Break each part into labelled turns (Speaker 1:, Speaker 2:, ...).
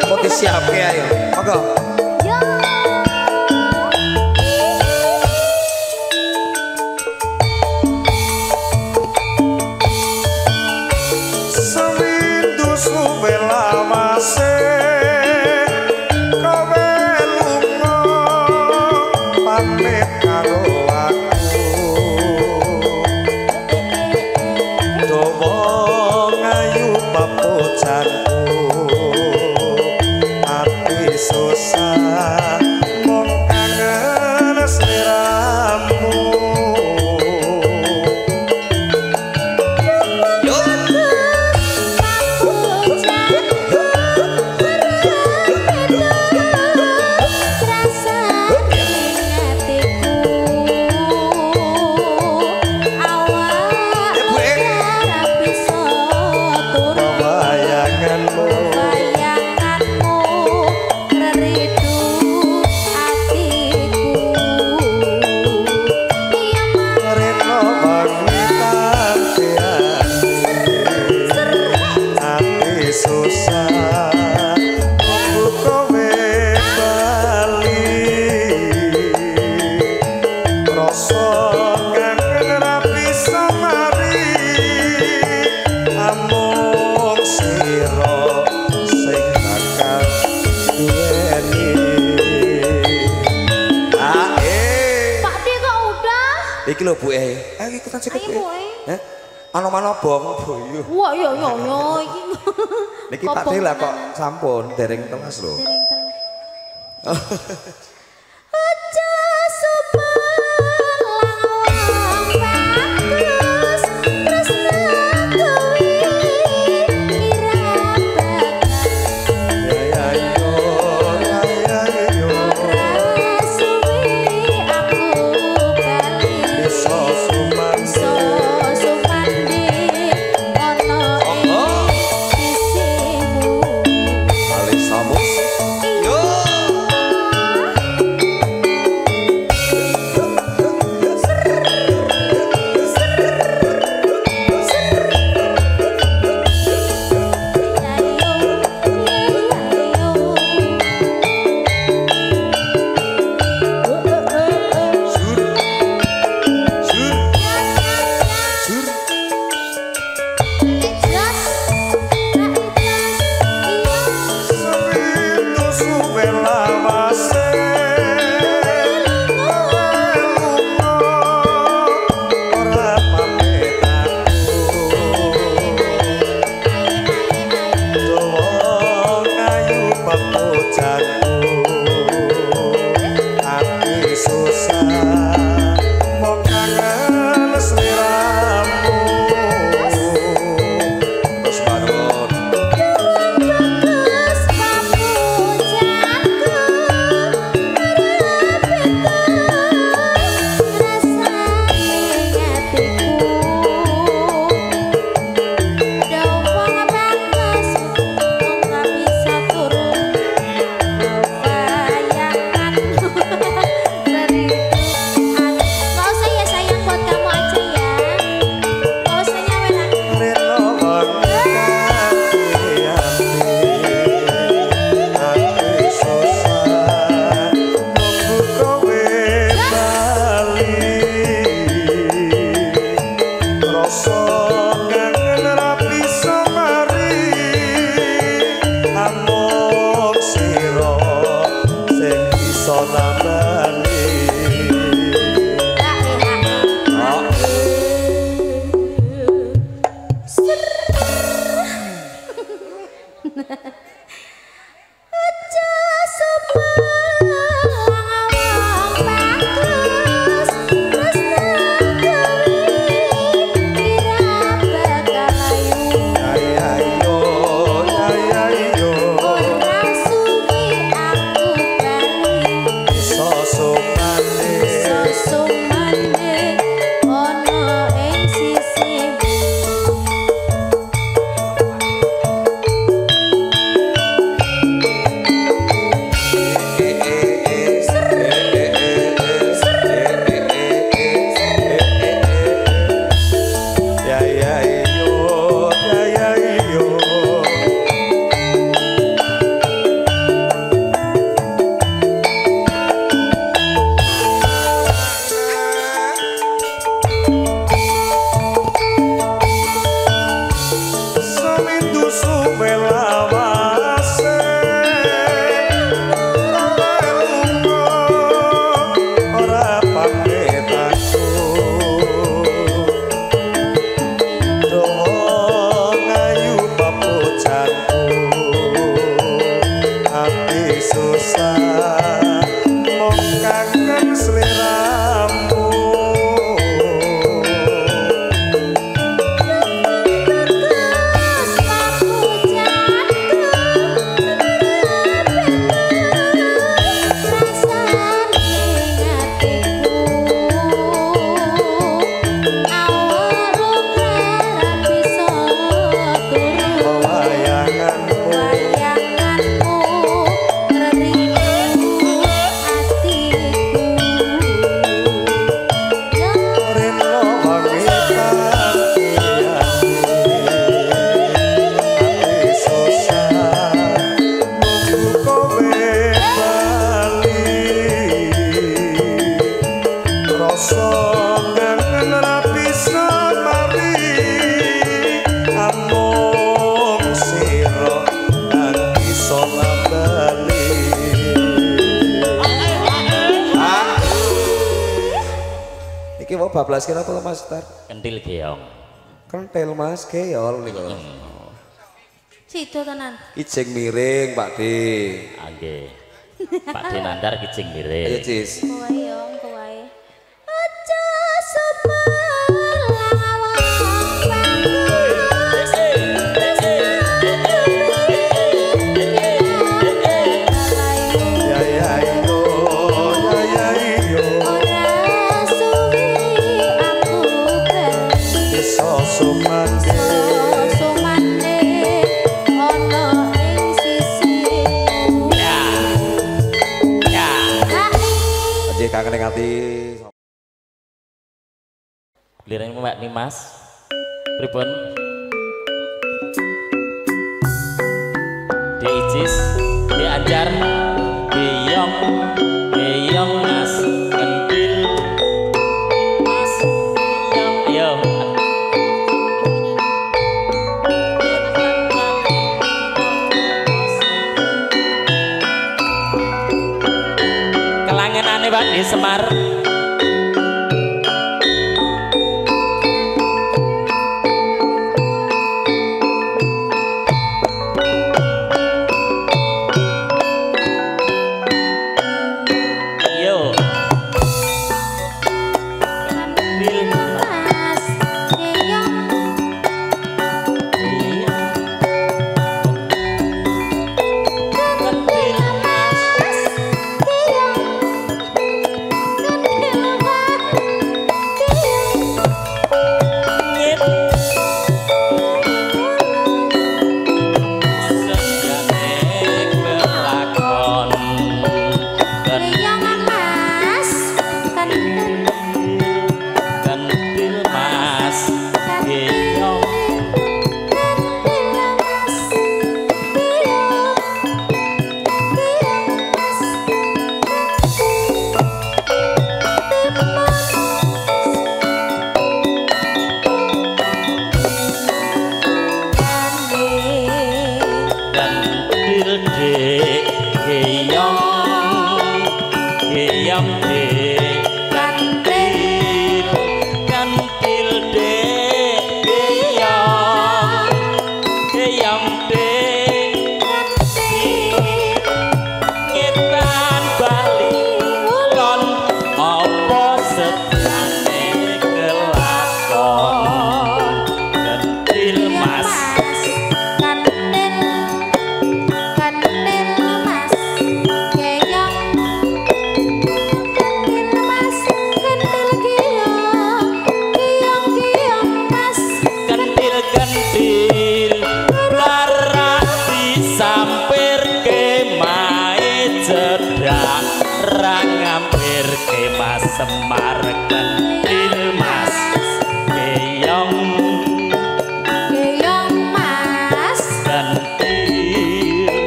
Speaker 1: Poti siap ya ayo. Monggo.
Speaker 2: Sewindu suwe lawase kowe lunga pamit karo aku. Dawa ngayu papojanku susah mong kangen sliramu.
Speaker 1: Iki lho Bu Ayo ikutan sikit Bu. Heh. Ana-ana bong boyo.
Speaker 3: Wah ya iki.
Speaker 1: Niki Pak Dela kok sampun dereng telas lho.
Speaker 3: Dereng telas. Aja sumelang bagus tresna kuwi ira
Speaker 2: So mane rasa kangen ra bisa mari amung sira kang iso lambali
Speaker 1: iki mau bablas kira apa Mas Tar?
Speaker 4: Kentil geong.
Speaker 1: Kentil Mas geol niku.
Speaker 3: Sido tenan.
Speaker 1: Kijing miring Pak D.
Speaker 4: Nggih. Pak D nandar kijing
Speaker 1: Ayo
Speaker 4: mirip.
Speaker 1: Cis.
Speaker 3: Kowe yo, kowe. Aja sebelah wong bagus.
Speaker 2: ya ya iyo
Speaker 3: Ora suwi aku bali.
Speaker 2: iso sumangke
Speaker 3: Sumane ana ing sisimu.
Speaker 4: Ya. Ya.
Speaker 1: Aja kangen ning ati.
Speaker 4: Lireng Mbak Nimas. Pripun? Di Icis, di Anjar, Geyong, Geyong Mas Kentil. Mas Geyong, yo. Kelangenane Pak di Semar. Yo. Kentil
Speaker 3: Mas Geyong
Speaker 4: Kentil
Speaker 3: Mas Geyong Kentil Mas Geyong
Speaker 4: ngit sejane kelakon
Speaker 3: Geyong Mas Kentil
Speaker 4: kentil Mas Geyong
Speaker 3: Kentil Mas Geyong Geyong Mas
Speaker 4: kentil dek Geyong Geyong dek kentil kentil dek Geyong Geyong dek ngetan bali lon apa sedane kelakon kentil Mas kentil kentil larati sampir ke mae cedak rangampir ke Mas Semar kentil Mas Geyong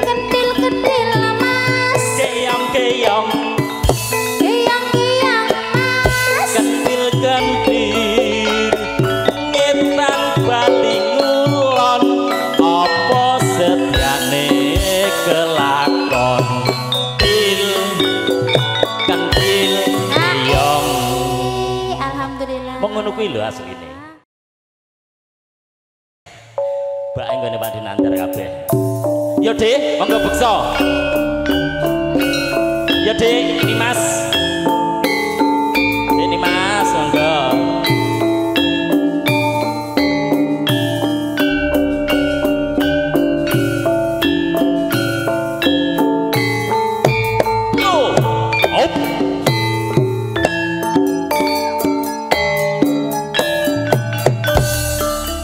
Speaker 4: kentil Geyong Geyong kentil kentil ngetan bali ngulon apa sedyane kelakon til kentil Geyong
Speaker 3: Alhamdulillah.
Speaker 4: mong ngono kuwi lho asline Mbak enggone Pak Dinantar kabeh yo Dik monggo beksa yo Dik ini Mas monggo yo op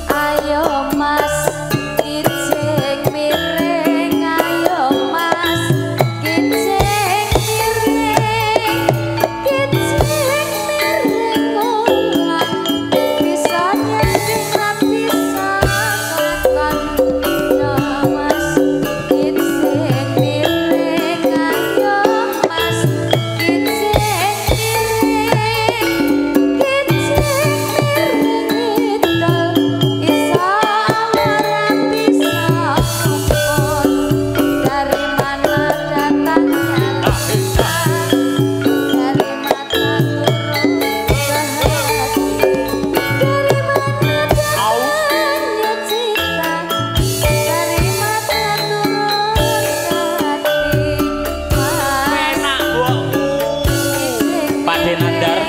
Speaker 3: Ayo Mas kijing miring, ayo Mas kijing miring.
Speaker 4: Pakde Nandar.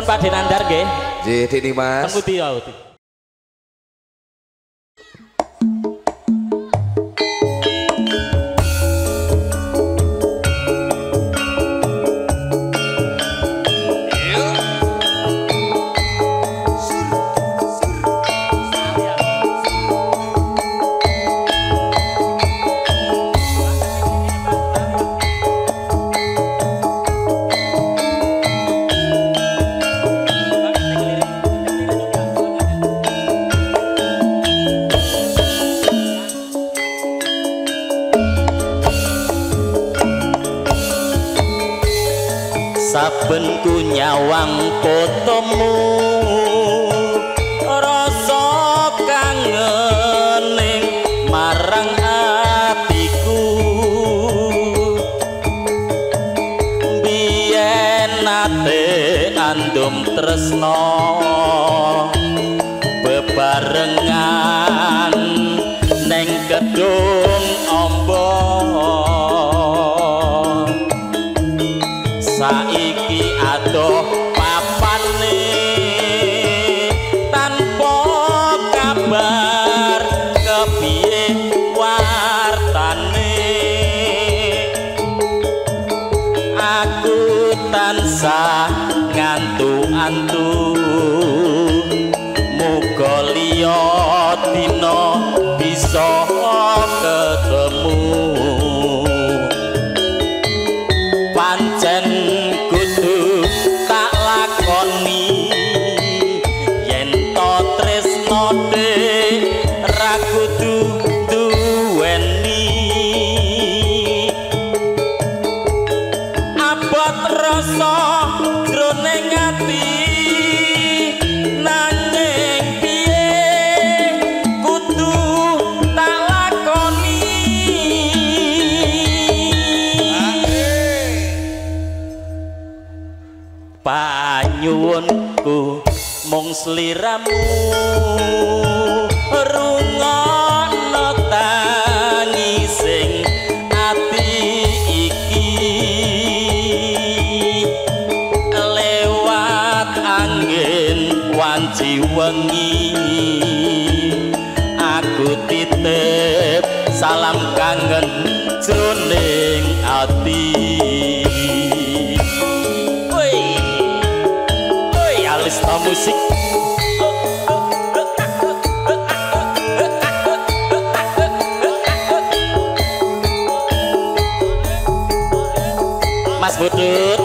Speaker 4: Pakde Nandar nggih.
Speaker 1: Nggih, Dik Mas.
Speaker 4: Teng pundi wae. Saben ku nyawang fotomu rasa kangening marang atiku biyen nate andum tresno bebarengan neng gedung amba saiki adoh papane tanpa kabar kepiye wartane aku tansah ngantu-antu muga liya dina bisa ketemu pancen kudu tak lakoni yen to tresno de ra kudu duweni abot rasa jroning ati nanging piye kudu tak lakoni panyuwunku mung sliramu rungokno tangising ati iki lewat angin wanci wengi aku titip salam kangen jroning ati Alista musik Mas Budut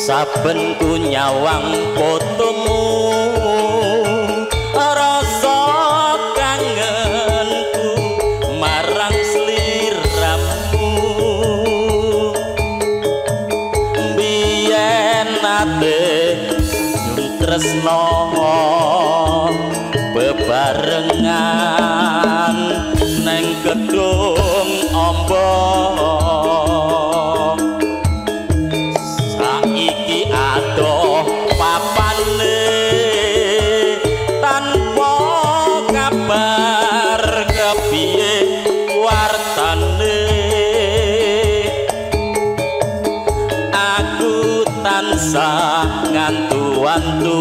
Speaker 4: saben saben ku nyawang fotomu rasa kangenku marang sliramu biyen nate tresno bebarengan neng gedung amba saiki adoh papane tanpa kabar kepiye wartane aku tansah ngantu-antu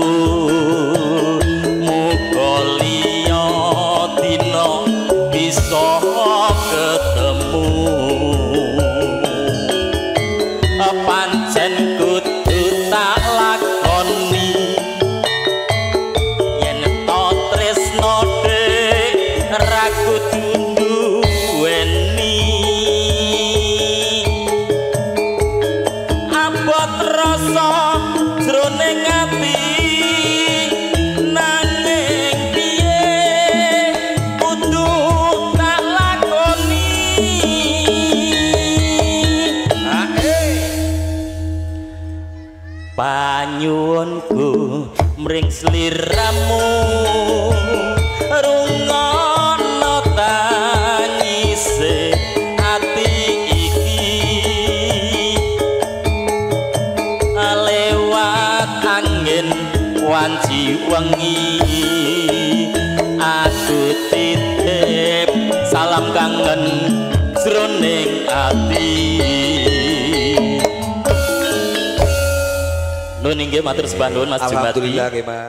Speaker 4: muga liya dina bisa ketemu pancen kudu tak lakoni yen to tresno dek ra kudu duweni abot rasa jroning ati nanging piye kudu tak lakoni panyuwunku mring sliramu rungono tangise ati iki lewat angin wanci wengi aku titip salam kangen jroning ati. Nun inggih matur sembah nuwun Mas Jumadi.
Speaker 1: Alhamdulillah nggih Mas.